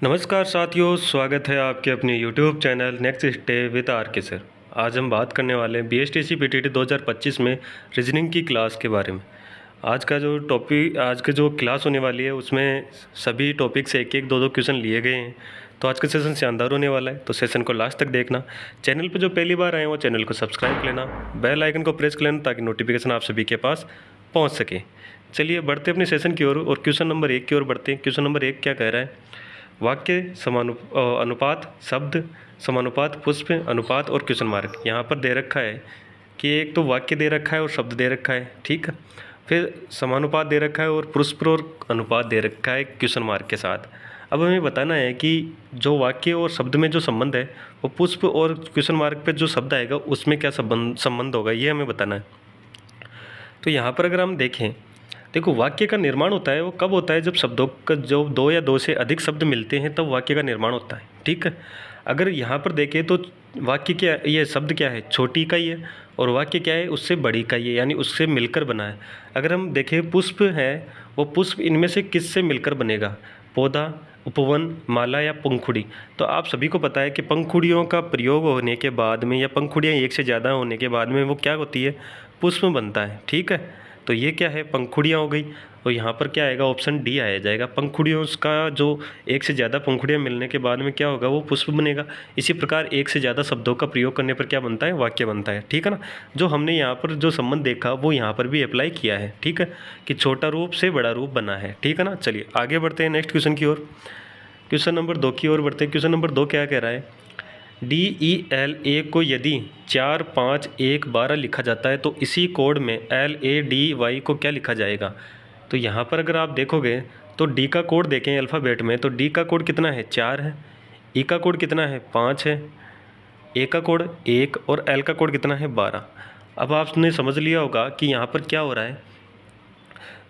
नमस्कार साथियों, स्वागत है आपके अपने YouTube channel next step with R K sir. आज हम बात करने वाले हैं BSTC PTT 2025 में रीजनिंग की क्लास के बारे में। आज का जो क्लास होने वाली है उसमें सभी टॉपिक से एक एक दो दो क्वेश्चन लिए गए हैं। तो आज का सेशन शानदार होने वाला है, तो सेशन को लास्ट तक देखना। चैनल पर जो पहली बार आए वो चैनल को सब्सक्राइब कर लेना, बेल आइकन को प्रेस कर लेना ताकि नोटिफिकेशन आप सभी के पास पहुँच सके। चलिए बढ़ते अपने सेशन की ओर और क्वेश्चन नंबर 1 की ओर बढ़ते हैं। क्वेश्चन नंबर 1 क्या कह रहा है? वाक्य अनुपात, शब्द समानुपात, पुष्प अनुपात और क्वेश्चन मार्क। यहाँ पर दे रखा है कि एक तो वाक्य दे रखा है और शब्द दे रखा है, ठीक है। फिर समानुपात दे रखा है और पुष्प और अनुपात दे रखा है क्वेश्चन मार्क के साथ। अब हमें बताना है कि जो वाक्य और शब्द में जो संबंध है वो पुष्प और क्वेश्चन मार्क पे जो शब्द आएगा उसमें क्या संबंध होगा, ये हमें बताना है। तो यहाँ पर अगर हम देखें, देखो वाक्य का निर्माण होता है वो कब होता है? जब शब्दों का जो दो या दो से अधिक शब्द मिलते हैं तब वाक्य का निर्माण होता है, ठीक है। अगर यहाँ पर देखें तो वाक्य क्या, ये शब्द क्या है? छोटी इकाई है और वाक्य क्या है? उससे बड़ी इकाई है, यानी उससे मिलकर बना है। अगर हम देखें पुष्प है, वो पुष्प इनमें से किससे मिलकर बनेगा? पौधा, उपवन, माला या पंखुड़ी। तो आप सभी को पता है कि पंखुड़ियों का प्रयोग होने के बाद में या पंखुड़ियाँ एक से ज़्यादा होने के बाद में वो क्या होती है? पुष्प बनता है, ठीक है। तो ये क्या है? पंखुड़ियाँ हो गई। और यहाँ पर क्या आएगा? ऑप्शन डी आ जाएगा। पंखुड़ियों का जो एक से ज़्यादा पंखुड़ियाँ मिलने के बाद में क्या होगा? वो पुष्प बनेगा। इसी प्रकार एक से ज़्यादा शब्दों का प्रयोग करने पर क्या बनता है? वाक्य बनता है, ठीक है ना। जो हमने यहाँ पर जो संबंध देखा वो यहाँ पर भी अप्लाई किया है, ठीक है, कि छोटा रूप से बड़ा रूप बना है, ठीक है ना। चलिए आगे बढ़ते हैं नेक्स्ट क्वेश्चन की ओर। क्वेश्चन नंबर 2 की ओर बढ़ते हैं। क्वेश्चन नंबर 2 क्या कह रहा है? DELA को यदि 4, 5, 1, 12 लिखा जाता है तो इसी कोड में LADY को क्या लिखा जाएगा? तो यहाँ पर अगर आप देखोगे तो डी का कोड देखें अल्फ़ाबेट में, तो डी का कोड कितना है? 4 है। ई का कोड कितना है? 5 है। ए का कोड 1 और एल का कोड कितना है? 12। अब आपने समझ लिया होगा कि यहाँ पर क्या हो रहा है।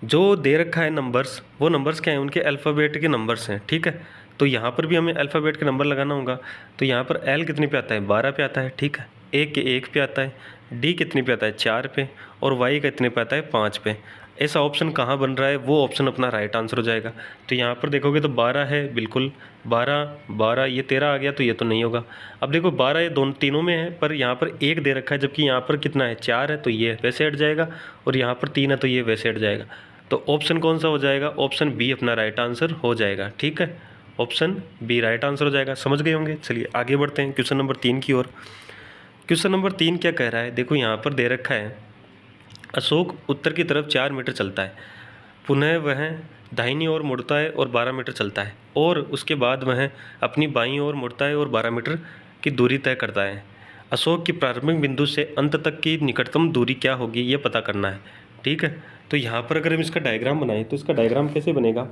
जो दे रखा है नंबर्स, वो नंबर्स क्या हैं? उनके अल्फ़ाबेट के नंबर्स हैं, ठीक है। तो यहाँ पर भी हमें अल्फ़ाबेट के नंबर लगाना होगा। तो यहाँ पर एल कितने पे आता है? 12 पे आता है, ठीक है। ए के 1 पे आता है। डी कितने पे आता है? 4 पे। और वाई कितने पे आता है? 5 पे। ऐसा ऑप्शन कहाँ बन रहा है? वो ऑप्शन अपना राइट आंसर हो जाएगा। तो यहाँ पर देखोगे तो 12 है, बिल्कुल 12, 12, ये 13 आ गया तो ये तो नहीं होगा। अब देखो 12 ये दोनों तीनों में है, पर यहाँ पर 1 दे रखा है, जबकि यहाँ पर कितना है? 4 है, तो ये वैसे हट जाएगा। और यहाँ पर 3 है तो ये वैसे हट जाएगा। तो ऑप्शन कौन सा हो जाएगा? ऑप्शन बी अपना राइट आंसर हो जाएगा, ठीक है। ऑप्शन बी राइट आंसर हो जाएगा। समझ गए होंगे। चलिए आगे बढ़ते हैं क्वेश्चन नंबर 3 की ओर। क्वेश्चन नंबर 3 क्या कह रहा है? देखो यहाँ पर दे रखा है अशोक उत्तर की तरफ 4 मीटर चलता है, पुनः वह दाहिनी ओर मुड़ता है और 12 मीटर चलता है, और उसके बाद वह अपनी बाईं ओर मुड़ता है और 12 मीटर की दूरी तय करता है। अशोक की प्रारंभिक बिंदु से अंत तक की निकटतम दूरी क्या होगी, ये पता करना है, ठीक है। तो यहाँ पर अगर हम इसका डायग्राम बनाएं तो इसका डायग्राम कैसे बनेगा?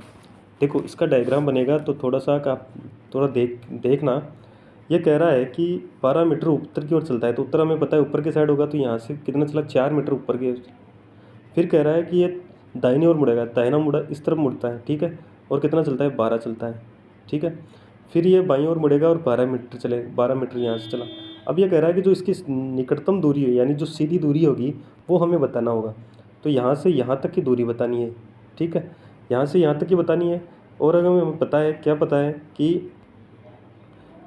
देखो इसका डायग्राम बनेगा तो थोड़ा सा आप थोड़ा देखना। ये कह रहा है कि 12 मीटर उत्तर की ओर चलता है, तो उत्तर हमें पता है ऊपर की साइड होगा, तो यहाँ से कितना चला? 4 मीटर ऊपर की। फिर कह रहा है कि ये दाहिनी ओर मुड़ेगा, दाहिना मुड़ा इस तरफ मुड़ता है, ठीक है, और कितना चलता है? 12 चलता है, ठीक है। फिर ये बाईं ओर मुड़ेगा और 12 मीटर चले, 12 मीटर यहाँ से चला। अब ये कह रहा है कि जो इसकी निकटतम दूरी है, यानी जो सीधी दूरी होगी वो हमें बताना होगा। तो यहाँ से यहाँ तक की दूरी बतानी है, ठीक है, यहाँ से यहाँ तक की बतानी है। और अगर हमें पता है, क्या पता है कि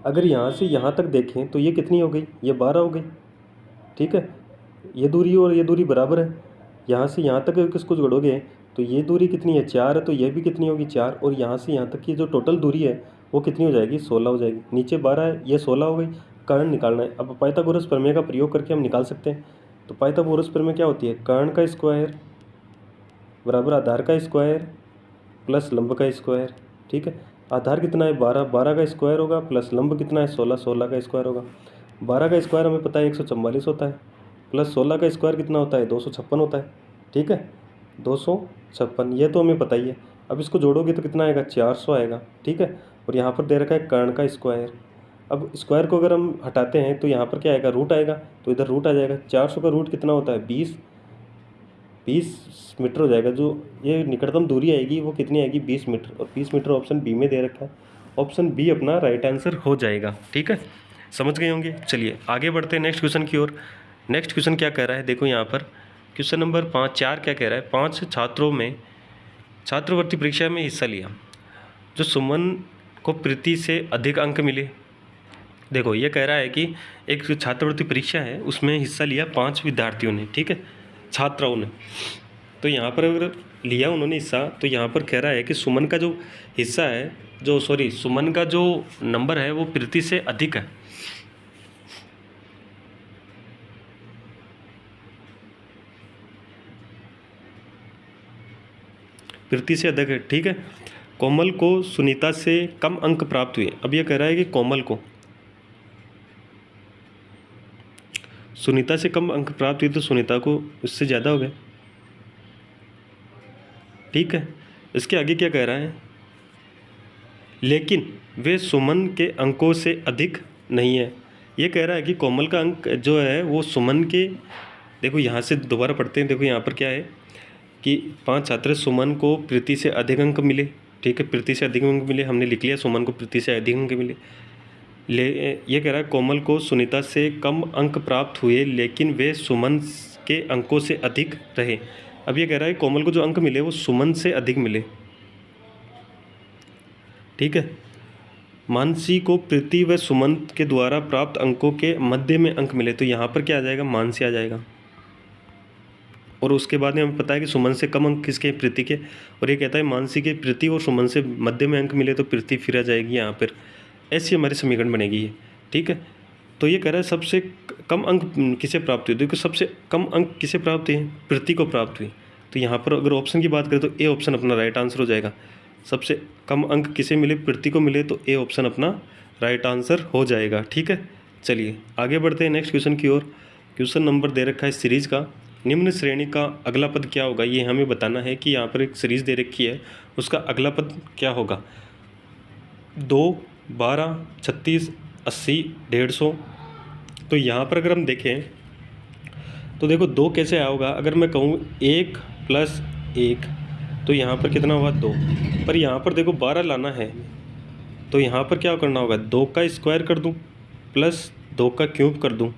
अगर यहाँ से यहाँ तक देखें तो ये कितनी हो गई? ये 12 हो गई, ठीक है। ये दूरी और ये दूरी बराबर है। यहाँ से यहाँ तक किसको जोड़ोगे तो ये दूरी कितनी है? 4 है, तो ये भी कितनी होगी? 4। और यहाँ से यहाँ तक की जो टोटल दूरी है वो कितनी हो जाएगी? 16 हो जाएगी। नीचे 12 है, ये 16 हो गई। कर्ण निकालना है। अब पाइथागोरस प्रमेय का प्रयोग करके हम निकाल सकते हैं। तो पाइथागोरस प्रमेय क्या होती है? कर्ण का स्क्वायर बराबर आधार का स्क्वायर प्लस लंब का स्क्वायर, ठीक है। आधार कितना है? 12, 12 का स्क्वायर होगा, प्लस लंब कितना है? 16, 16 का स्क्वायर होगा। 12 का स्क्वायर हमें पता है 144 होता है, प्लस 16 का स्क्वायर कितना होता है? 256 होता है, ठीक है, 256, ये तो हमें पता ही है। अब इसको जोड़ोगे तो कितना आएगा? 400 आएगा, ठीक है। और यहाँ पर दे रखा है कर्ण का स्क्वायर। अब स्क्वायर को अगर हम हटाते हैं तो यहाँ पर क्या आएगा? रूट आएगा, तो इधर रूट आ जाएगा। 400 का रूट कितना होता है? 20 मीटर हो जाएगा। जो ये निकटतम दूरी आएगी वो कितनी आएगी? 20 मीटर। और 20 मीटर ऑप्शन बी में दे रखा है। ऑप्शन बी अपना राइट आंसर हो जाएगा, ठीक है। समझ गए होंगे। चलिए आगे बढ़ते हैं नेक्स्ट क्वेश्चन की ओर। नेक्स्ट क्वेश्चन क्या कह रहा है? देखो यहाँ पर क्वेश्चन नंबर 4 क्या कह रहा है? 5 छात्रों में छात्रवृत्ति परीक्षा में हिस्सा लिया। जो सुमन को प्रति से अधिक अंक मिले। देखो ये कह रहा है कि एक जो छात्रवृत्ति परीक्षा है उसमें हिस्सा लिया 5 विद्यार्थियों ने, ठीक है, छात्राओं ने। तो यहाँ पर अगर लिया उन्होंने हिस्सा, तो यहाँ पर कह रहा है कि सुमन का जो हिस्सा है, सुमन का जो नंबर है वो प्रति से अधिक है। प्रति से अधिक है, ठीक है। कोमल को सुनीता से कम अंक प्राप्त हुए। अब ये कह रहा है कि कोमल को सुनीता से कम अंक प्राप्त हुए तो सुनीता को उससे ज़्यादा हो गए, ठीक है। इसके आगे क्या कह रहा है, लेकिन वे सुमन के अंकों से अधिक नहीं है। ये कह रहा है कि कोमल का अंक जो है वो सुमन के, देखो यहाँ से दोबारा पढ़ते हैं। देखो यहाँ पर क्या है कि 5 छात्र, सुमन को प्रति से अधिक अंक मिले, ठीक है, प्रति से अधिक अंक मिले, हमने लिख लिया सुमन को प्रति से अधिक अंक मिले। ये कह रहा है कोमल को सुनीता से कम अंक प्राप्त हुए लेकिन वे सुमन के अंकों से अधिक रहे। अब ये कह रहा है कोमल को जो अंक मिले वो सुमन से अधिक मिले, ठीक है। मानसी को प्रीति व सुमन के द्वारा प्राप्त अंकों के मध्य में अंक मिले, तो यहाँ पर क्या आ जाएगा, मानसी आ जाएगा। और उसके बाद में हमें पता है कि सुमन से कम अंक किसके, प्रीति के। और ये कहता है मानसी के प्रीति और सुमन से मध्य में अंक मिले तो प्रीति फिर आ जाएगी यहाँ पर। ऐसी हमारी समीकरण बनेगी ये, ठीक है। तो ये कह रहा है सबसे कम अंक किसे प्राप्त हुए। देखो सबसे कम अंक किसे प्राप्त हुए, प्रीति को प्राप्त हुई। तो यहाँ पर अगर ऑप्शन की बात करें तो ए ऑप्शन अपना राइट आंसर हो जाएगा। सबसे कम अंक किसे मिले, प्रीति को मिले, तो ए ऑप्शन अपना राइट आंसर हो जाएगा, ठीक है। चलिए आगे बढ़ते हैं नेक्स्ट क्वेश्चन की ओर। क्वेश्चन नंबर दे रखा है सीरीज का, निम्न श्रेणी का अगला पद क्या होगा। ये हमें बताना है कि यहाँ पर एक सीरीज दे रखी है, उसका अगला पद क्या होगा। 2, 12, 36, 80, 150। तो यहाँ पर अगर हम देखें तो देखो 2 कैसे आया होगा। अगर मैं कहूँ 1 + 1 तो यहाँ पर कितना होगा 2। पर यहाँ पर देखो 12 लाना है तो यहाँ पर क्या करना होगा, 2 का स्क्वायर कर दूँ प्लस 2 का क्यूब कर दूँ।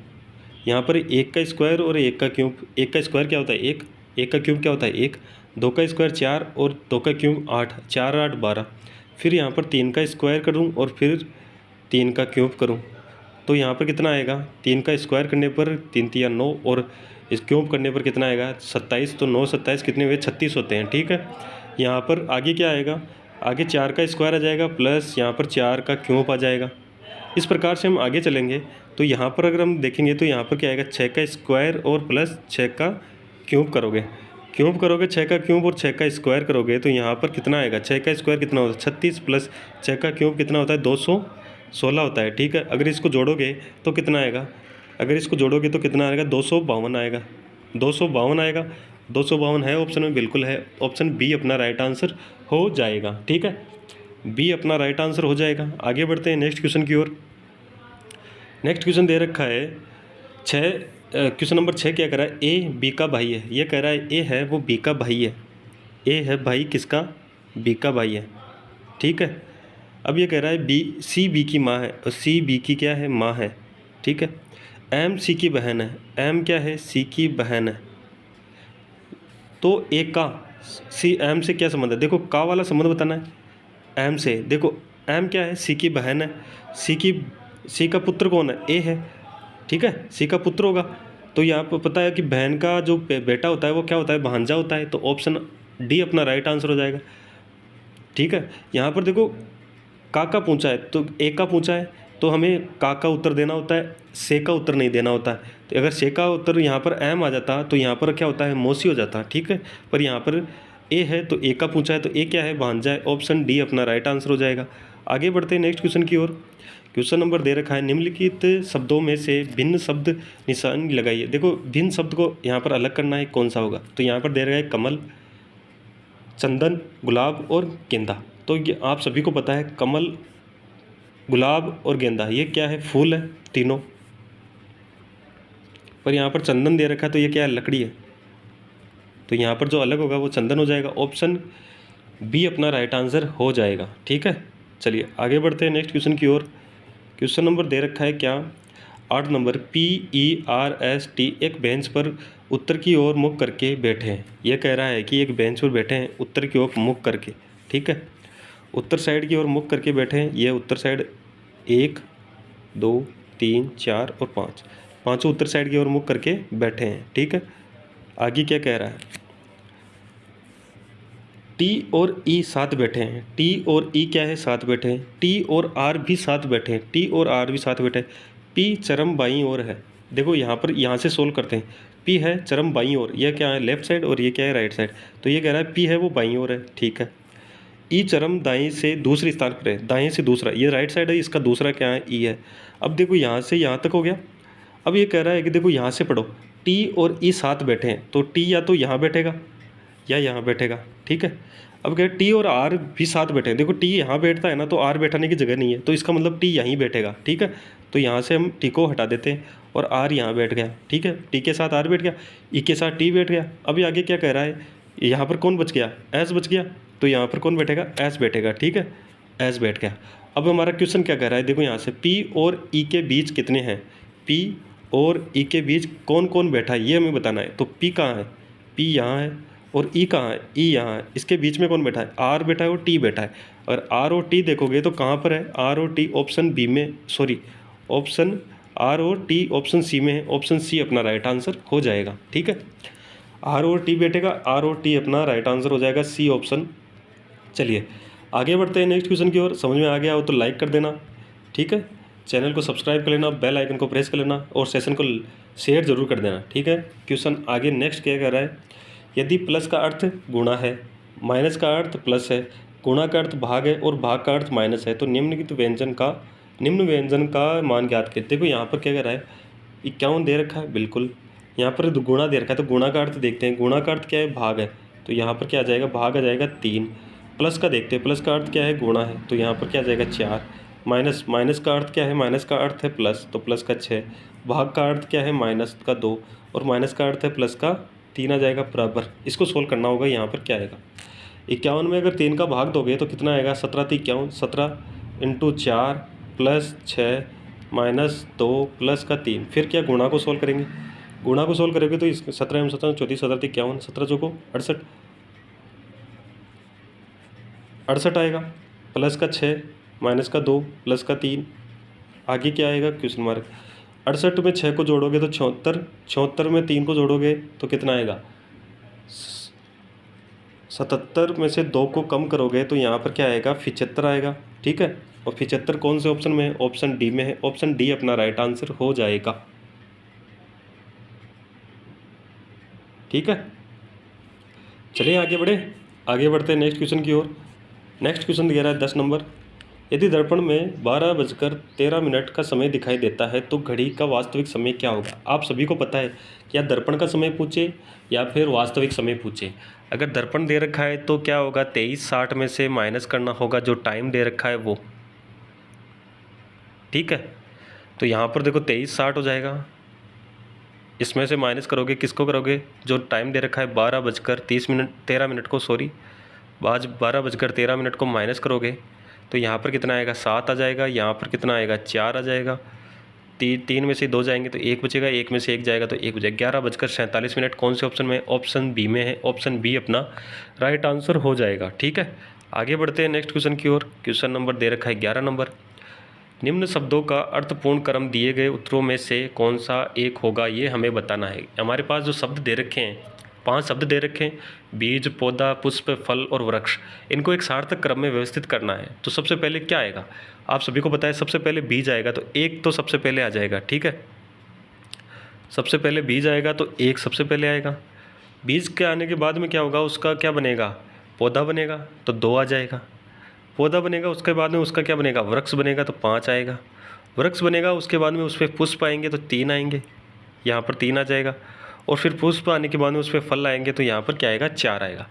यहाँ पर 1 का स्क्वायर और 1 का क्यूब, 1 का स्क्वायर क्या होता है 1, 1 का क्यूब क्या होता है 1, 2 का स्क्वायर 4 और 2 का क्यूब 8, 4 8 12। फिर यहाँ पर 3 का स्क्वायर करूँ और फिर 3 का क्यूब करूँ तो यहाँ पर कितना आएगा, 3 का स्क्वायर करने पर 3 × 3 = 9 और इस क्यूब करने पर कितना आएगा 27। तो 9 27 कितने हुए 36 होते हैं, ठीक है। यहाँ पर आगे क्या आएगा, आगे 4 का स्क्वायर आ जाएगा प्लस यहाँ पर 4 का क्यूब आ जाएगा। इस प्रकार से हम आगे चलेंगे तो यहाँ पर अगर हम देखेंगे तो यहाँ पर क्या आएगा 6 का स्क्वायर और प्लस 6 का क्यूब करोगे, 6 का क्यूब और 6 का स्क्वायर करोगे तो यहाँ पर कितना आएगा, 6 का स्क्वायर कितना होता है 36 प्लस 6 का क्यूब कितना होता है 216 होता है, ठीक है। अगर इसको जोड़ोगे तो कितना आएगा, अगर इसको जोड़ोगे तो कितना आएगा 252 आएगा, 252 आएगा। 252 है ऑप्शन में, बिल्कुल है, ऑप्शन बी अपना राइट आंसर हो जाएगा, ठीक है। बी अपना राइट आंसर हो जाएगा। आगे बढ़ते हैं नेक्स्ट क्वेश्चन की ओर। नेक्स्ट क्वेश्चन दे रखा है क्वेश्चन नंबर 6 क्या कह रहा है, ए बी का भाई है। ये कह रहा है ए है वो बी का भाई है, ए है भाई किसका, बी का भाई है, ठीक है। अब ये कह रहा है बी सी बी की माँ है और सी बी की क्या है, माँ है, ठीक है। एम सी की बहन है, एम क्या है, सी की बहन है। तो ए का सी एम से क्या संबंध है, देखो का वाला संबंध बताना है एम से। देखो एम क्या है, सी की बहन है, सी का पुत्र कौन है, ए है, ठीक है, सी का पुत्र होगा। तो यहाँ पर पता है कि बहन का जो बेटा होता है वो क्या होता है, भांजा होता है। तो ऑप्शन डी अपना राइट आंसर हो जाएगा, ठीक है। यहाँ पर देखो का पूछा है तो ए का पूछा है तो हमें का उत्तर देना होता है, से का उत्तर नहीं देना होता है। तो अगर से का उत्तर यहाँ पर एम आ जाता तो यहाँ पर क्या होता है, मौसी हो जाता, ठीक है। पर यहाँ पर ए है तो ए का पूछा है तो ए क्या है, भांजा है। ऑप्शन डी अपना राइट आंसर हो जाएगा। आगे बढ़ते हैं नेक्स्ट क्वेश्चन की ओर। क्वेश्चन नंबर दे रखा है निम्नलिखित शब्दों में से भिन्न शब्द निशानी लगाइए। देखो भिन्न शब्द को यहाँ पर अलग करना है, कौन सा होगा। तो यहाँ पर दे रखा है कमल, चंदन, गुलाब और गेंदा। तो ये आप सभी को पता है कमल, गुलाब और गेंदा ये क्या है, फूल है तीनों। पर यहाँ पर चंदन दे रखा है तो ये क्या है, लकड़ी है। तो यहाँ पर जो अलग होगा वो चंदन हो जाएगा। ऑप्शन बी अपना राइट आंसर हो जाएगा, ठीक है। चलिए आगे बढ़ते हैं नेक्स्ट क्वेश्चन की ओर। क्वेश्चन नंबर दे रखा है क्या, 8 नंबर PERST एक बेंच पर उत्तर की ओर मुख करके बैठे हैं। यह कह रहा है कि एक बेंच पर बैठे हैं उत्तर की ओर मुख करके, ठीक है। उत्तर साइड की ओर मुख करके बैठे हैं। ये उत्तर साइड 1 2 3 4 और 5, पाँचों उत्तर साइड की ओर मुख करके बैठे हैं। ठीक है, आगे क्या कह रहा है, टी और ई साथ बैठे हैं। टी और ई क्या है, साथ बैठे हैं। टी और आर भी साथ बैठे हैं। टी और आर भी साथ बैठे हैं। पी चरम बाईं ओर है। देखो यहाँ पर, यहाँ से सोल्व करते हैं। पी है चरम बाईं ओर, यह क्या है लेफ्ट साइड और ये क्या है राइट साइड, तो ये कह रहा है पी है वो बाईं ओर है। ठीक है, ई चरम दाएं से दूसरे स्थान पर है, दाएं से दूसरा, ये राइट साइड है, इसका दूसरा क्या है ई है। अब देखो यहाँ से यहाँ तक हो गया। अब ये कह रहा है कि देखो यहाँ से पढ़ो, टी और ई साथ बैठे हैं, तो टी या तो यहाँ बैठेगा या यहाँ बैठेगा। ठीक है, अब क्या टी और आर भी साथ बैठे हैं। देखो टी यहाँ बैठता है ना, तो आर बैठाने की जगह नहीं है, तो इसका मतलब टी यहीं बैठेगा। ठीक है, तो यहाँ से हम टी को हटा देते हैं और आर यहाँ बैठ गया। ठीक है, टी के साथ आर बैठ गया, ई के साथ टी बैठ गया। अभी आगे क्या कह रहा है, यहाँ पर कौन बच गया, एस बच गया, तो यहाँ पर कौन बैठेगा, एस बैठेगा। ठीक है, एस बैठ गया। अब हमारा क्वेश्चन क्या कह रहा है, देखो यहाँ से पी और ई के बीच कितने हैं, पी और ई के बीच कौन कौन बैठा है ये हमें बताना है। तो पी कहाँ है, पी यहाँ है, और ई कहाँ है, ई यहाँ है। इसके बीच में कौन बैठा है, आर बैठा है और टी बैठा है। और आर और टी देखोगे तो कहाँ पर है, आर और टी ऑप्शन बी में, सॉरी ऑप्शन आर और टी ऑप्शन सी में है। ऑप्शन सी अपना राइट आंसर हो जाएगा। ठीक है, आर और टी बैठेगा, आर और टी अपना राइट आंसर हो जाएगा, सी ऑप्शन। चलिए आगे बढ़ते हैं नेक्स्ट क्वेश्चन की ओर। समझ में आ गया हो तो लाइक कर देना। ठीक है, चैनल को सब्सक्राइब कर लेना, बेल आइकन को प्रेस कर लेना और सेशन को शेयर जरूर कर देना। ठीक है, क्वेश्चन आगे नेक्स्ट क्या कर रहा है, यदि प्लस का अर्थ गुणा है, माइनस का अर्थ प्लस है, गुणा का अर्थ भाग है और भाग का अर्थ माइनस है, तो निम्न व्यंजन का मान ज्ञात करें। देखो यहाँ पर क्या कर रहा है, 51 दे रखा है, बिल्कुल। यहाँ पर गुणा दे रखा है, तो गुणा का अर्थ देखते हैं। गुणा का अर्थ क्या है, भाग है, तो यहाँ पर क्या आ जाएगा, भाग आ जाएगा 3। प्लस का देखते हैं, प्लस का अर्थ क्या है, गुणा है, तो यहाँ पर क्या आ जाएगा 4। माइनस का अर्थ क्या है, माइनस का अर्थ है प्लस, तो प्लस का 6। भाग का अर्थ क्या है, माइनस का 2, और माइनस का अर्थ है प्लस का 3 आ जाएगा बराबर। इसको सोल्व करना होगा। यहाँ पर क्या आएगा, 51 में अगर 3 का भाग दोगे तो कितना आएगा, 17 × 51, 17 × 4 प्लस 6 माइनस 2 प्लस का 3। फिर क्या, गुणा को सोल्व करेंगे। गुणा को सोल्व करेंगे तो इस 17 × 17 34, 17 × 51, 17 चौको 68, 68 आएगा, प्लस का 6 माइनस का 2 प्लस का 3। आगे क्या आएगा, क्वेश्चन मार्क। 68 में 6 को जोड़ोगे तो 76, 76 में 3 को जोड़ोगे तो कितना आएगा, 77 में से 2 को कम करोगे तो यहाँ पर क्या आएगा, 75 आएगा। ठीक है, और 75 कौन से ऑप्शन में है, ऑप्शन डी में है। ऑप्शन डी अपना राइट आंसर हो जाएगा। ठीक है, चलिए आगे बढ़ते हैं नेक्स्ट क्वेश्चन की ओर। नेक्स्ट क्वेश्चन दिया रहा है 10 नंबर, यदि दर्पण में 12:13 का समय दिखाई देता है तो घड़ी का वास्तविक समय क्या होगा। आप सभी को पता है कि या दर्पण का समय पूछे या फिर वास्तविक समय पूछे। अगर दर्पण दे रखा है तो क्या होगा, 23:60 में से माइनस करना होगा जो टाइम दे रखा है वो। ठीक है, तो यहाँ पर देखो 23:60 हो जाएगा, इसमें से माइनस करोगे, किसको करोगे, जो टाइम दे रखा है 12:13 को, सॉरी 12:13 को माइनस करोगे तो यहाँ पर कितना आएगा, 7 आ जाएगा। यहाँ पर कितना आएगा, 4 आ जाएगा। 3 में से 2 जाएंगे तो 1 बचेगा, 1 में से 1 जाएगा तो 1 बचेगा। 11:47 कौन से ऑप्शन में, ऑप्शन बी में है। ऑप्शन बी अपना राइट आंसर हो जाएगा। ठीक है, आगे बढ़ते हैं नेक्स्ट क्वेश्चन की ओर। क्वेश्चन नंबर दे रखा है 11 नंबर, निम्न शब्दों का अर्थपूर्ण क्रम दिए गए उत्तरों में से कौन सा एक होगा, ये हमें बताना है। हमारे पास जो शब्द दे रखे हैं, 5 शब्द दे रखे हैं, बीज, पौधा, पुष्प, फल और वृक्ष। इनको एक सार्थक क्रम में व्यवस्थित करना है। तो सबसे पहले क्या आएगा, आप सभी को पता है, सबसे पहले बीज आएगा, तो एक तो सबसे पहले आ जाएगा। ठीक है, सबसे पहले बीज आएगा तो एक सबसे पहले आएगा। बीज के आने के बाद में क्या होगा, उसका क्या बनेगा, पौधा बनेगा, तो 2 आ जाएगा। पौधा बनेगा, उसके बाद में उसका क्या बनेगा, वृक्ष बनेगा, तो 5 आएगा। वृक्ष बनेगा, उसके बाद में उस पर पुष्प आएंगे तो 3 आएंगे, यहाँ पर 3 आ जाएगा। और फिर पुष्प आने के बाद में उस पर फल आएंगे तो यहाँ पर क्या आएगा, 4 आएगा।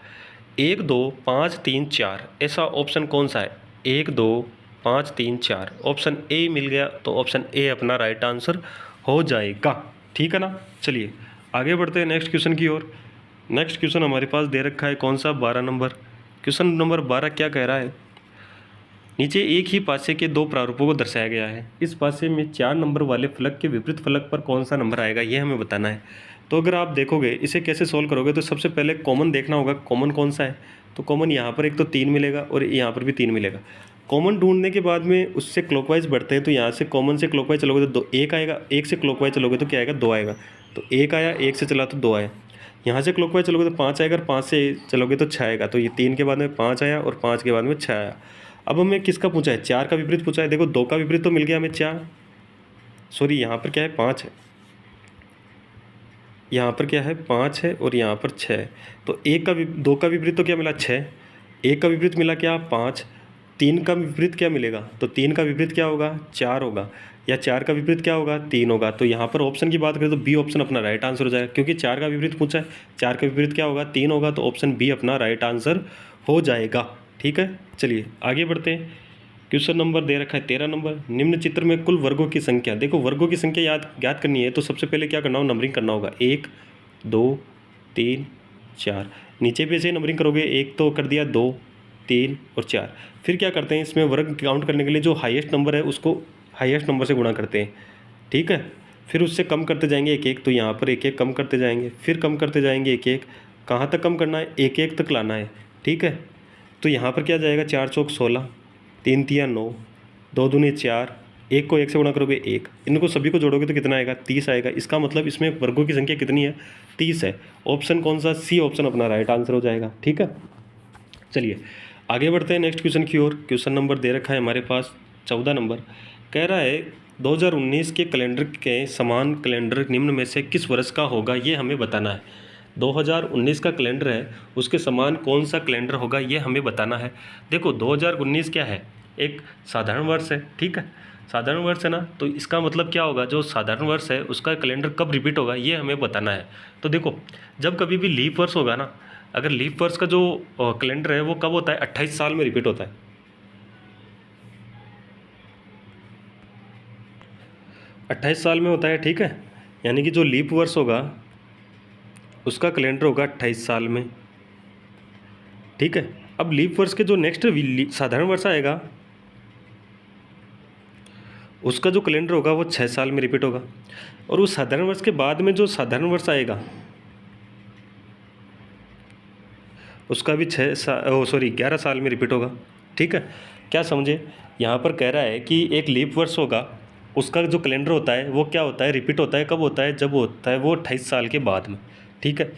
1 2 5 3 4 ऐसा ऑप्शन कौन सा है, 1 2 5 3 4, ऑप्शन ए मिल गया, तो ऑप्शन ए अपना राइट आंसर हो जाएगा। ठीक है ना, चलिए आगे बढ़ते हैं नेक्स्ट क्वेश्चन की ओर। नेक्स्ट क्वेश्चन हमारे पास दे रखा है कौन सा, 12 नंबर। क्वेश्चन नंबर 12 क्या कह रहा है, नीचे एक ही पासे के 2 प्रारूपों को दर्शाया गया है। इस पासे में 4 नंबर वाले फलक के विपरीत फलक पर कौन सा नंबर आएगा, ये हमें बताना है। तो अगर आप देखोगे इसे कैसे सोल्व करोगे, तो सबसे पहले कॉमन देखना होगा, कॉमन कौन सा है। तो कॉमन यहाँ पर एक तो 3 मिलेगा और यहाँ पर भी 3 मिलेगा। कॉमन ढूंढने के बाद में उससे क्लॉकवाइज बढ़ते हैं, तो यहाँ से कॉमन से क्लॉकवाइज चलोगे तो 1 आएगा, 1 से क्लॉकवाइज चलोगे तो क्या आएगा, 2 आएगा। तो 1 आया, 1 से चला तो 2 आया। यहाँ से क्लॉकवाइज चलोगे तो 5 आएगा और 5 से चलोगे तो 6 आएगा। तो ये 3 के बाद में 5 आया और 5 के बाद में 6 आया। अब हमें किसका पूछा है, 4 का विपरीत पूछा है। देखो 2 का विपरीत तो मिल गया हमें 4, सॉरी यहाँ पर क्या है 5 है, यहाँ पर क्या है 5 है और यहाँ पर 6 है। तो 2 का विपरीत तो क्या मिला 6, 1 का विपरीत मिला क्या 5, 3 का विपरीत क्या मिलेगा, तो 3 का विपरीत क्या होगा 4 होगा, या 4 का विपरीत क्या होगा 3 होगा। तो यहाँ पर ऑप्शन की बात करें तो बी ऑप्शन अपना राइट आंसर हो जाएगा, क्योंकि 4 का विपरीत पूछा है, 4 का विपरीत क्या होगा 3 होगा, तो ऑप्शन बी अपना राइट आंसर हो जाएगा। ठीक है, चलिए आगे बढ़ते हैं। क्वेश्चन नंबर दे रखा है 13 नंबर, निम्न चित्र में कुल वर्गों की संख्या। देखो वर्गों की संख्या याद करनी है, तो सबसे पहले क्या करना हो, नंबरिंग करना होगा 1 2 3 4। नीचे भी ऐसे नंबरिंग करोगे, 1 तो कर दिया, 2 3 और 4। फिर क्या करते हैं, इसमें वर्ग काउंट करने के लिए जो हाईएस्ट नंबर है उसको हाईएस्ट नंबर से गुणा करते हैं। ठीक है, फिर उससे कम करते जाएंगे 1 1, तो यहाँ पर 1 1 कम करते जाएंगे, फिर कम करते जाएंगे 1 1, कहाँ तक कम करना है 1 1 तक लाना है। ठीक है, तो यहाँ पर क्या जाएगा 4 चौक 16, 3 तिया 9, 2 दूनी 4, 1 को 1 से गुणा करोगे 1, इनको सभी को जोड़ोगे तो कितना आएगा 30 आएगा। इसका मतलब इसमें वर्गों की संख्या कितनी है 30 है। ऑप्शन कौन सा, सी ऑप्शन अपना राइट आंसर हो जाएगा। ठीक है, चलिए आगे बढ़ते हैं नेक्स्ट क्वेश्चन की ओर। क्वेश्चन नंबर दे रखा है हमारे पास 14 नंबर, कह रहा है 2019 के कैलेंडर के समान कैलेंडर निम्न में से किस वर्ष का होगा, ये हमें बताना है। 2019 का कैलेंडर है, उसके समान कौन सा कैलेंडर होगा ये हमें बताना है। देखो 2019 क्या है, एक साधारण वर्ष है। ठीक है, साधारण वर्ष है ना, तो इसका मतलब क्या होगा, जो साधारण वर्ष है उसका कैलेंडर कब रिपीट होगा ये हमें बताना है। तो देखो जब कभी भी लीप वर्ष होगा ना, अगर लीप वर्ष का जो कैलेंडर है वो कब होता है, 28 साल में रिपीट होता है। 28 साल में होता है। ठीक है, यानी कि जो लीप वर्ष होगा उसका कैलेंडर होगा 28 साल में। ठीक है, अब लीप वर्ष के जो नेक्स्ट साधारण वर्ष आएगा उसका जो कैलेंडर होगा वो 6 साल में रिपीट होगा, और उस साधारण वर्ष के बाद में जो साधारण वर्ष आएगा उसका भी 11 साल में रिपीट होगा। ठीक है, क्या समझे, यहाँ पर कह रहा है कि एक लीप वर्ष होगा, उसका जो कैलेंडर होता है वो क्या होता है, रिपीट होता है। कब होता है, जब होता है वो 28 साल के बाद में। ठीक है,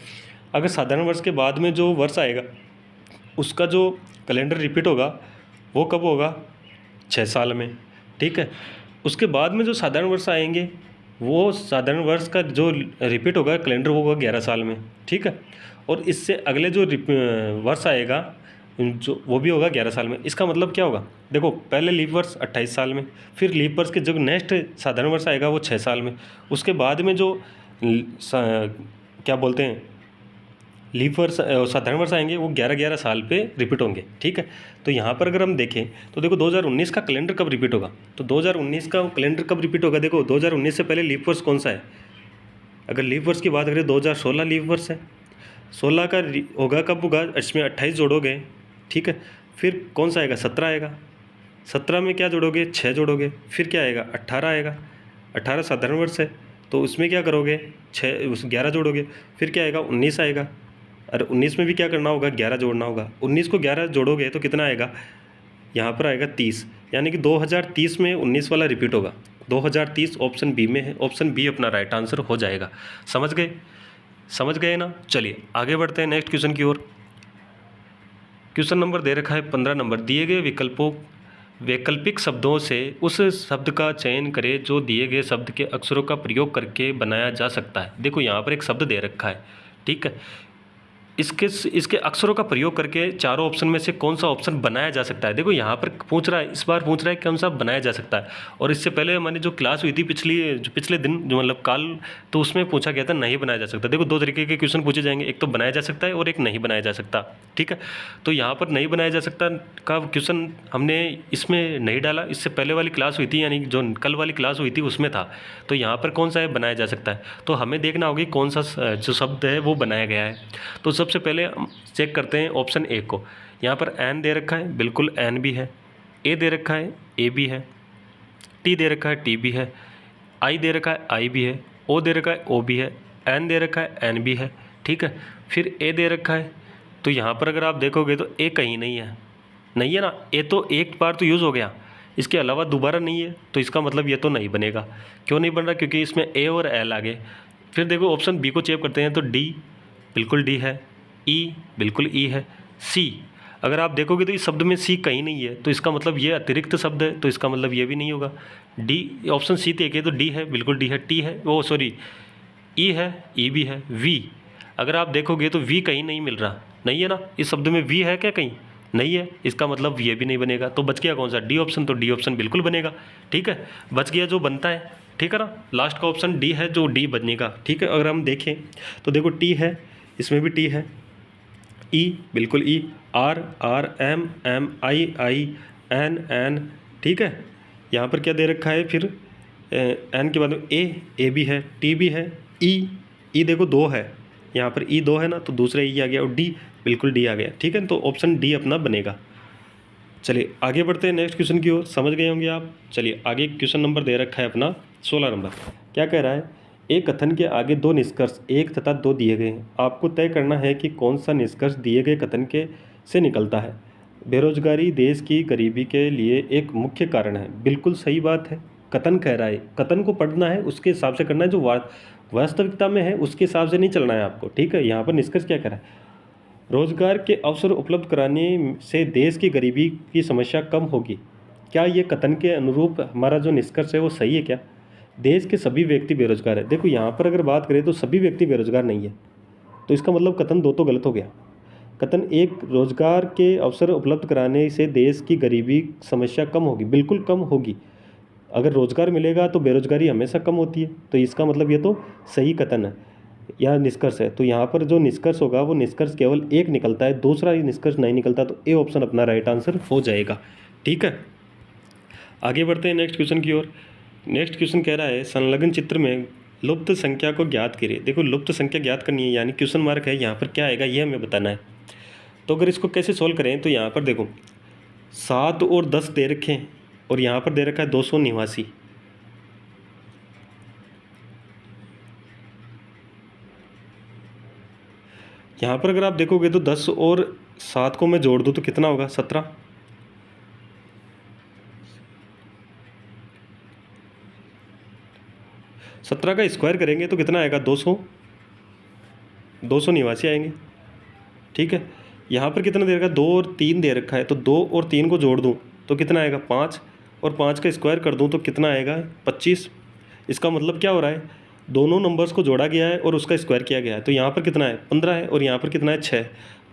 अगर साधारण वर्ष के बाद में जो वर्ष आएगा उसका जो कैलेंडर रिपीट होगा वो कब होगा, 6 साल में। ठीक है, उसके बाद में जो साधारण वर्ष आएंगे वो साधारण वर्ष का जो रिपीट होगा कैलेंडर वो होगा 11 साल में। ठीक है, और इससे अगले जो वर्ष आएगा जो वो भी होगा 11 साल में। इसका मतलब क्या होगा, देखो पहले लीप वर्ष 28 साल में, फिर लीप वर्ष के जो नेक्स्ट साधारण वर्ष आएगा वो 6 साल में, उसके बाद में जो क्या बोलते हैं लीप वर्ष साधारण वर्ष आएंगे वो 11 साल पे रिपीट होंगे। ठीक है, तो यहाँ पर अगर हम देखें तो देखो 2019 का कैलेंडर कब रिपीट होगा, तो 2019 का कैलेंडर कब रिपीट होगा, देखो 2019 से पहले लीप वर्ष कौन सा है, अगर लीप वर्ष की बात करें 2016 लीप वर्ष है, 16 का होगा कब होगा, इसमें 28 जोड़ोगे। ठीक है, फिर कौन सा आएगा 17 आएगा, 17 में क्या जोड़ोगे 6 जोड़ोगे, फिर क्या आएगा 18 आएगा, 18 साधारण वर्ष है तो उसमें क्या करोगे 11 जोड़ोगे, फिर क्या आएगा 19 आएगा, और 19 में भी क्या करना होगा 11 जोड़ना होगा, 19 को 11 जोड़ोगे तो कितना आएगा, यहाँ पर आएगा 30, यानी कि 2030 में 19 वाला रिपीट होगा। 2030 ऑप्शन बी में है, ऑप्शन बी अपना राइट आंसर हो जाएगा। समझ गए ना। चलिए आगे बढ़ते हैं नेक्स्ट क्वेश्चन की ओर। क्वेश्चन नंबर दे रखा है 15 नंबर, दिए गए वैकल्पिक शब्दों से उस शब्द का चयन करें जो दिए गए शब्द के अक्षरों का प्रयोग करके बनाया जा सकता है। देखो यहाँ पर एक शब्द दे रखा है। ठीक है, इसके अक्षरों का प्रयोग करके चारों ऑप्शन में से कौन सा ऑप्शन बनाया जा सकता है। देखो यहाँ पर इस बार पूछ रहा है कौन सा बनाया जा सकता है, और इससे पहले हमारी जो क्लास हुई थी पिछले दिन जो मतलब कल, तो उसमें पूछा गया था नहीं बनाया जा सकता। देखो 2 तरीके के क्वेश्चन पूछे जाएंगे, एक तो बनाया जा सकता है और एक नहीं बनाया जा सकता। ठीक है, तो यहाँ पर नहीं बनाया जा सकता का क्वेश्चन हमने इसमें नहीं डाला, इससे पहले वाली क्लास हुई थी यानी जो कल वाली क्लास हुई थी उसमें था। तो यहाँ पर कौन सा है बनाया जा सकता है, तो हमें देखना होगी कौन सा जो शब्द है वो बनाया गया है। तो सबसे पहले हम चेक करते हैं ऑप्शन ए को। यहाँ पर एन दे रखा है, बिल्कुल एन भी है, ए दे रखा है ए भी है, टी दे रखा है टी भी है, आई दे रखा है आई भी है, ओ दे रखा है ओ भी है, एन दे रखा है एन भी है। ठीक है, फिर ए दे रखा है तो यहाँ पर अगर आप देखोगे तो ए कहीं नहीं है, नहीं है ना, ए तो एक बार तो यूज़ हो गया, इसके अलावा दोबारा नहीं है, तो इसका मतलब ये तो नहीं बनेगा। क्यों नहीं बन रहा? क्योंकि इसमें ए और एल आ गए। फिर देखो ऑप्शन बी को चेक करते हैं तो डी बिल्कुल डी है, ई बिल्कुल ई है, सी अगर आप देखोगे तो इस शब्द में सी कहीं नहीं है, तो इसका मतलब ये अतिरिक्त शब्द है, तो इसका मतलब ये भी नहीं होगा। डी ऑप्शन सी देखिए तो डी है, बिल्कुल डी है, टी है, वो सॉरी ई है, ई भी है, वी अगर आप देखोगे तो वी कहीं नहीं मिल रहा, नहीं है ना, इस शब्द में वी है क्या कहीं? नहीं है, इसका मतलब ये भी नहीं बनेगा। तो बच गया कौन सा? D option. तो डी ऑप्शन बिल्कुल बनेगा। ठीक है, बच गया जो बनता है, ठीक है ना, लास्ट का ऑप्शन डी है जो डी बनेगा। ठीक है, अगर हम देखें तो देखो टी है, इसमें भी टी है, ई बिल्कुल E, R R, M M, I I, N N, ठीक है, यहाँ पर क्या दे रखा है फिर एन के बाद में ए भी है, टी भी है, ई देखो दो है, यहाँ पर ई दो है ना, तो दूसरा ई आ गया, और डी बिल्कुल डी आ गया। ठीक है, तो ऑप्शन डी अपना बनेगा। चलिए आगे बढ़ते हैं नेक्स्ट क्वेश्चन की ओर, समझ गए होंगे आप। चलिए आगे क्वेश्चन नंबर दे रखा है अपना 16 नंबर। क्या कह रहा है? एक कथन के आगे दो निष्कर्ष 1 तथा 2 दिए गए हैं, आपको तय करना है कि कौन सा निष्कर्ष दिए गए कथन के से निकलता है। बेरोजगारी देश की गरीबी के लिए एक मुख्य कारण है। बिल्कुल सही बात है, कथन कह रहा है, कथन को पढ़ना है उसके हिसाब से करना है, जो वास्तविकता में है उसके हिसाब से नहीं चलना है आपको। ठीक है, यहाँ पर निष्कर्ष क्या कह रहा है? रोजगार के अवसर उपलब्ध कराने से देश की गरीबी की समस्या कम होगी। क्या ये कथन के अनुरूप हमारा जो निष्कर्ष है वो सही है क्या? देश के सभी व्यक्ति बेरोजगार है। देखो यहाँ पर अगर बात करें तो सभी व्यक्ति बेरोजगार नहीं है, तो इसका मतलब कथन दो तो गलत हो गया। कथन एक, रोजगार के अवसर उपलब्ध कराने से देश की गरीबी समस्या कम होगी, बिल्कुल कम होगी। अगर रोजगार मिलेगा तो बेरोजगारी हमेशा कम होती है, तो इसका मतलब ये तो सही कथन है या निष्कर्ष है। तो यहाँ पर जो निष्कर्ष होगा वो निष्कर्ष केवल एक निकलता है, दूसरा निष्कर्ष नहीं निकलता, तो ए ऑप्शन अपना राइट आंसर हो जाएगा। ठीक है, आगे बढ़ते हैं नेक्स्ट क्वेश्चन की ओर। नेक्स्ट क्वेश्चन कह रहा है संलग्न चित्र में लुप्त संख्या को ज्ञात करिए। देखो लुप्त संख्या ज्ञात करनी है, यानी क्वेश्चन मार्क है, यहाँ पर क्या आएगा ये हमें बताना है। तो अगर इसको कैसे सोल्व करें, तो यहाँ पर देखो 7 और 10 दे रखे हैं, और यहाँ पर दे रखा है 289। यहाँ पर अगर आप देखोगे तो 10 और 7 को मैं जोड़ दूँ तो कितना होगा? 17। सत्रह का स्क्वायर करेंगे तो कितना आएगा? 289 आएंगे। ठीक है, यहाँ पर कितना दे रखा है? 2 और 3 दे रखा है, तो 2 और 3 को जोड़ दूँ तो कितना आएगा? 5, और 5 का स्क्वायर कर दूँ तो कितना आएगा? 25। इसका मतलब क्या हो रहा है? दोनों नंबर्स को जोड़ा गया है और उसका स्क्वायर किया गया है, तो यहाँ पर कितना है? 15 है, और यहाँ पर कितना है? 6।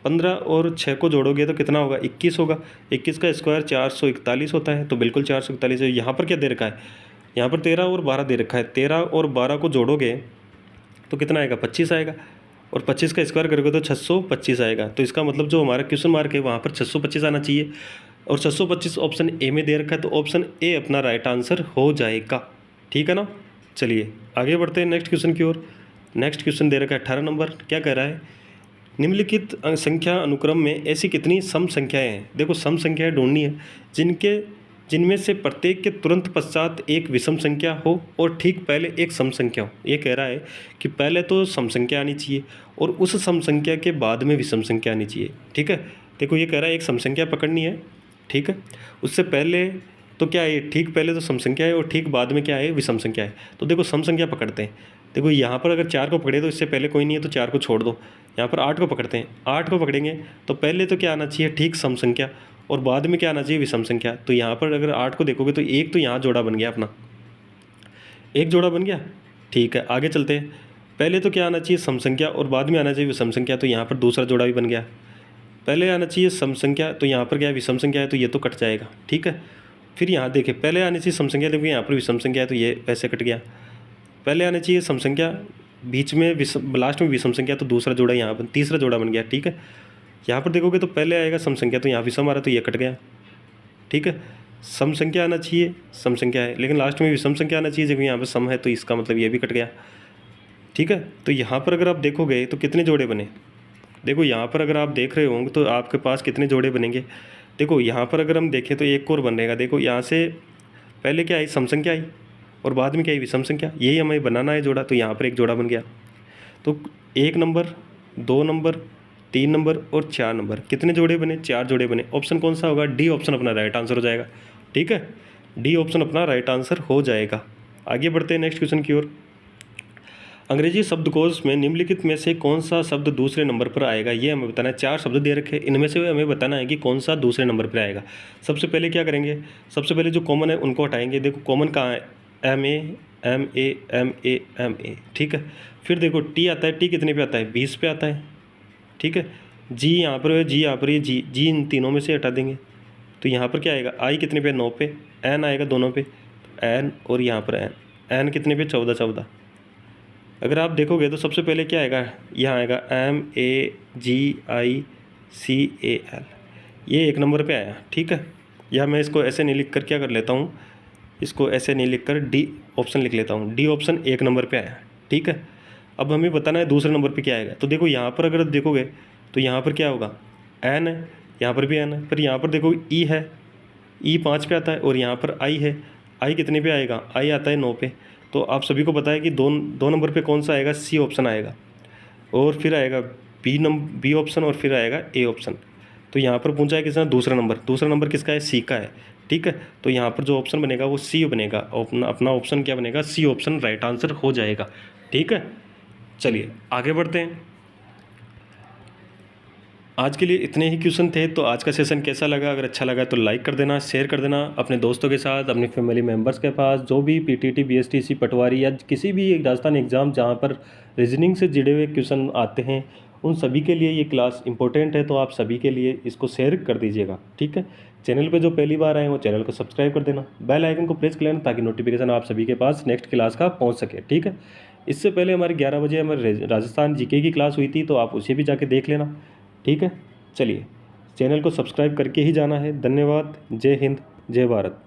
15 और 6 को जोड़ोगे तो कितना होगा? 21 होगा। 21 का स्क्वायर 441 होता है, तो बिल्कुल 441 है। यहाँ पर क्या दे रखा है? यहाँ पर 13 और 12 दे रखा है, 13 और 12 को जोड़ोगे तो कितना आएगा? 25 आएगा, और 25 का स्क्वायर करोगे तो 625 आएगा। तो इसका मतलब जो हमारा क्वेश्चन मार्क है वहाँ पर 625 आना चाहिए, और 625 ऑप्शन ए में दे रखा है, तो ऑप्शन ए अपना राइट आंसर हो जाएगा। ठीक है ना। चलिए आगे बढ़ते हैं नेक्स्ट क्वेश्चन की ओर। नेक्स्ट क्वेश्चन दे रखा है 18 नंबर। क्या कह रहा है? निम्नलिखित संख्या अनुक्रम में ऐसी कितनी सम संख्याएं हैं? देखो सम संख्याएं ढूंढनी है जिनमें से प्रत्येक के तुरंत पश्चात एक विषम संख्या हो और ठीक पहले एक सम संख्या हो। ये कह रहा है कि पहले तो सम संख्या आनी चाहिए और उस सम संख्या के बाद में विषम संख्या आनी चाहिए। ठीक है, देखो ये कह रहा है एक सम संख्या पकड़नी है, ठीक है, उससे पहले तो क्या है? ठीक पहले तो सम संख्या है और ठीक बाद में क्या है? विषम संख्या है। तो देखो सम संख्या पकड़ते हैं। देखो यहाँ पर अगर 4 को पकड़े तो इससे पहले कोई नहीं है, तो 4 को छोड़ दो। यहाँ पर 8 को पकड़ते हैं, 8 को पकड़ेंगे तो पहले तो क्या आना चाहिए? ठीक सम संख्या, और बाद में क्या आना चाहिए? विषम संख्या। तो यहाँ पर अगर 8 को देखोगे तो एक तो यहाँ जोड़ा बन गया अपना, एक जोड़ा बन गया। ठीक है, आगे चलते हैं। पहले तो क्या आना चाहिए? सम संख्या, और बाद में आना चाहिए विषम संख्या, तो यहाँ पर दूसरा जोड़ा भी बन गया। पहले आना चाहिए सम संख्या, तो यहाँ पर क्या है? विषम संख्या है, तो ये तो कट जाएगा। ठीक है, फिर यहाँ देखिए पहले आनी चाहिए सम संख्या, देखिए यहाँ पर विषम संख्या है, तो ये पैसे कट गया। पहले आना चाहिए सम संख्या, बीच में लास्ट में विषम संख्या, तो दूसरा जोड़ा यहाँ पर, तीसरा जोड़ा बन गया। ठीक है, यहाँ पर देखोगे तो पहले आएगा सम संख्या, तो यहाँ विषम आ रहा, तो ये कट गया। ठीक है, सम संख्या आना चाहिए, सम संख्या है, लेकिन लास्ट में विषम संख्या आना चाहिए, जब यहाँ पर सम है, तो इसका मतलब ये भी कट गया। ठीक है, तो यहाँ पर अगर आप देखोगे तो कितने जोड़े बने? देखो यहाँ पर अगर आप देख रहे होंगे तो आपके पास कितने जोड़े बनेंगे? देखो यहाँ पर अगर हम देखें तो एक और बनेगा। देखो यहाँ से पहले क्या आई? सम संख्या आई, और बाद में क्या आई? विषम संख्या। यही हमें बनाना है जोड़ा, तो यहाँ पर एक जोड़ा बन गया। तो 1 नंबर, 2 नंबर, 3 नंबर और 4 नंबर। कितने जोड़े बने? 4 जोड़े बने। ऑप्शन कौन सा होगा? डी ऑप्शन अपना राइट आंसर हो जाएगा। ठीक है, डी ऑप्शन अपना राइट आंसर हो जाएगा। आगे बढ़ते हैं नेक्स्ट क्वेश्चन की ओर। अंग्रेजी शब्दकोश में निम्नलिखित में से कौन सा शब्द दूसरे नंबर पर आएगा, ये हमें बताना है। 4 शब्द दे रखे हैं, इनमें से हमें बताना है कि कौन सा दूसरे नंबर पर आएगा। सबसे पहले क्या करेंगे? सबसे पहले जो कॉमन है उनको हटाएंगे। देखो कॉमन कहाँ है? M A M A M A M A. ठीक है, फिर देखो टी आता है। टी कितने पे आता है? 20 पे आता है। ठीक है, जी यहाँ पर है, जी यहाँ पर, ये जी इन तीनों में से हटा देंगे तो यहाँ पर क्या आएगा? आई कितने पे? 9 पे। एन आएगा दोनों पे, एन और यहाँ पर एन। एन कितने पे? 14 14। अगर आप देखोगे तो सबसे पहले क्या आएगा? यहाँ आएगा MAGICAL, ये 1 नंबर पे आया। ठीक है, या मैं इसको ऐसे नहीं लिख कर क्या कर लेता हूँ, इसको ऐसे नहीं लिख कर डी ऑप्शन लिख लेता हूँ। डी ऑप्शन 1 नंबर पे आया। ठीक है, अब हमें बताना है दूसरे नंबर पे क्या आएगा। तो देखो यहाँ पर अगर देखोगे तो यहाँ पर क्या होगा? एन है, यहाँ पर भी एन है, पर यहाँ पर देखो ई है, ई 5 पे आता है, और यहाँ पर आई है। आई कितने पे आएगा? आई आता है 9 पे। तो आप सभी को पता है कि 2 नंबर पे कौन सा आएगा? सी ऑप्शन आएगा, और फिर आएगा बी ऑप्शन, और फिर आएगा ए ऑप्शन। तो यहाँ पर पूछा है किसने? दूसरा नंबर। दूसरा नंबर किसका है? सी का है। ठीक है, तो यहाँ पर जो ऑप्शन बनेगा वो सी बनेगा। अपना ऑप्शन क्या बनेगा? सी ऑप्शन राइट आंसर हो जाएगा। ठीक है, चलिए आगे बढ़ते हैं। आज के लिए इतने ही क्वेश्चन थे। तो आज का सेशन कैसा लगा? अगर अच्छा लगा तो लाइक कर देना, शेयर कर देना अपने दोस्तों के साथ, अपने फैमिली मेम्बर्स के पास। जो भी पीटीटी, बीएसटीसी, पटवारी या किसी भी राजस्थान एग्ज़ाम जहाँ पर रीजनिंग से जुड़े हुए क्वेश्चन आते हैं, उन सभी के लिए ये क्लास इंपॉर्टेंट है। तो आप सभी के लिए इसको शेयर कर दीजिएगा। ठीक है, चैनल पे जो पहली बार आए वो चैनल को सब्सक्राइब कर देना, बेल आइकन को प्रेस कर लेना ताकि नोटिफिकेशन आप सभी के पास नेक्स्ट क्लास का पहुँच सके। ठीक है, इससे पहले हमारे 11 बजे हमारे राजस्थान जीके की क्लास हुई थी, तो आप उसे भी जाके देख लेना। ठीक है, चलिए चैनल को सब्सक्राइब करके ही जाना है। धन्यवाद। जय हिंद, जय भारत।